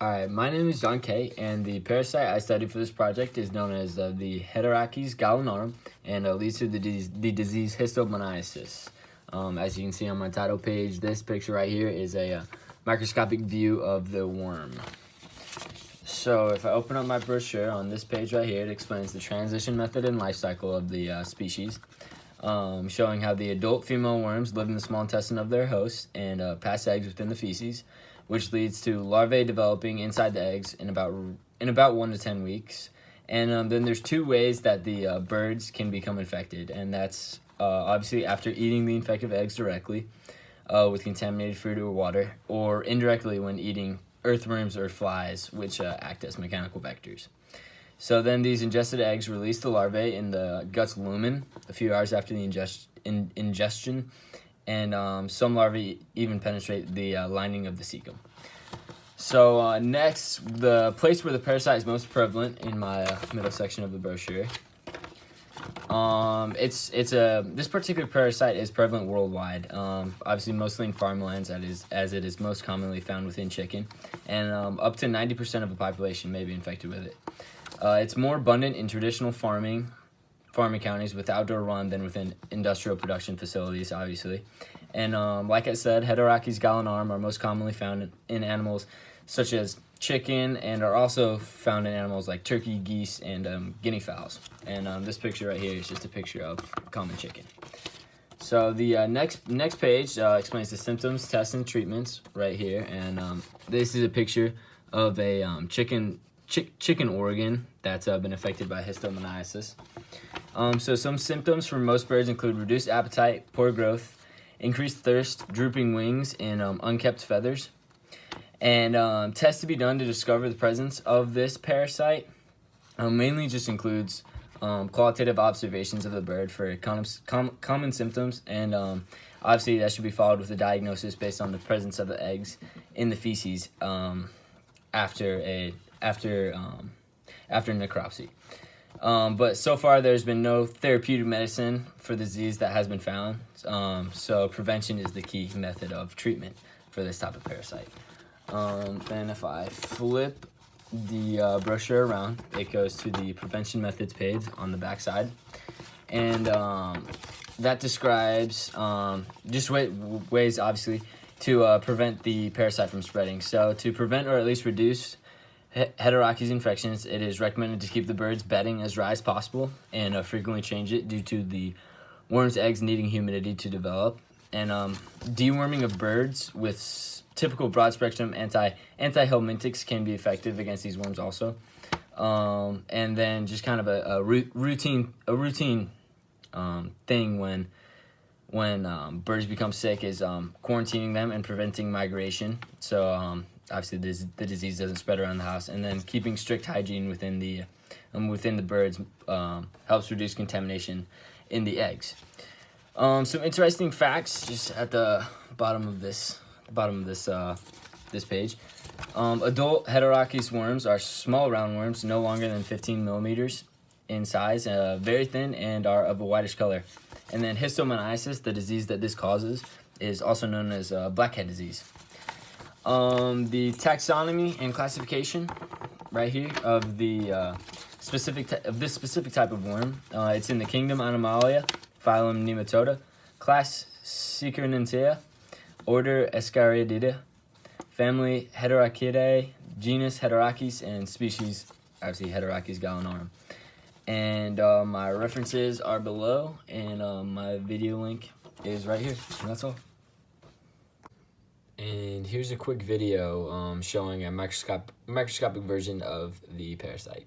Alright, my name is John Kay, and the parasite I studied for this project is known as the Heterarches gallinarum, and leads to the disease histomoniasis. As you can see on my title page, this picture right here is a microscopic view of the worm. So if I open up my brochure on this page right here, it explains the transition method and life cycle of the species, showing how the adult female worms live in the small intestine of their host and pass eggs within the feces, which leads to larvae developing inside the eggs in about 1 to 10 weeks. And then there's two ways that the birds can become infected, and that's obviously after eating the infected eggs directly with contaminated food or water, or indirectly when eating earthworms or flies, which act as mechanical vectors. So then these ingested eggs release the larvae in the gut's lumen a few hours after the ingestion, and some larvae even penetrate the lining of the cecum. So next, the place where the parasite is most prevalent in my middle section of the brochure. This particular parasite is prevalent worldwide. Obviously, mostly in farmlands, as it is most commonly found within chicken, and up to 90% of the population may be infected with it. It's more abundant in traditional farming counties with outdoor run than within industrial production facilities, obviously. And like I said, Heterarches gallinarum are most commonly found in animals such as chicken, and are also found in animals like turkey, geese, and guinea fowls. And this picture right here is just a picture of common chicken. So the next page explains the symptoms, tests, and treatments right here. And this is a picture of a chicken organ that's been affected by histomoniasis. So some symptoms for most birds include reduced appetite, poor growth, increased thirst, drooping wings, and unkept feathers. And tests to be done to discover the presence of this parasite mainly just includes qualitative observations of the bird for common symptoms, and obviously that should be followed with a diagnosis based on the presence of the eggs in the feces after necropsy. But so far there's been no therapeutic medicine for the disease that has been found, so prevention is the key method of treatment for this type of parasite. Then if I flip the brochure around, it goes to the prevention methods page on the back side, and that describes just ways obviously to prevent the parasite from spreading. So to prevent or at least reduce Heterarches infections, it is recommended to keep the bird's bedding as dry as possible and frequently change it due to the worm's eggs needing humidity to develop. And deworming of birds with typical broad-spectrum anti-helminthics can be effective against these worms also. And then just kind of a routine thing when birds become sick is quarantining them and preventing migration. So obviously the disease doesn't spread around the house, and then keeping strict hygiene within the birds helps reduce contamination in the eggs. Some interesting facts just at the bottom of this page. Adult Heterarches worms are small roundworms, no longer than 15 millimeters in size, very thin, and are of a whitish color. And then histomoniasis, the disease that this causes, is also known as blackhead disease. The taxonomy and classification right here of the this specific type of worm. It's in the kingdom Animalia, phylum Nematoda, class Secernentea, order Escarididae, family Heterarchidae, genus Heterarches, and species obviously Heterarches gallinarum. And my references are below, and my video link is right here. And that's all. And here's a quick video showing a microscopic version of the parasite.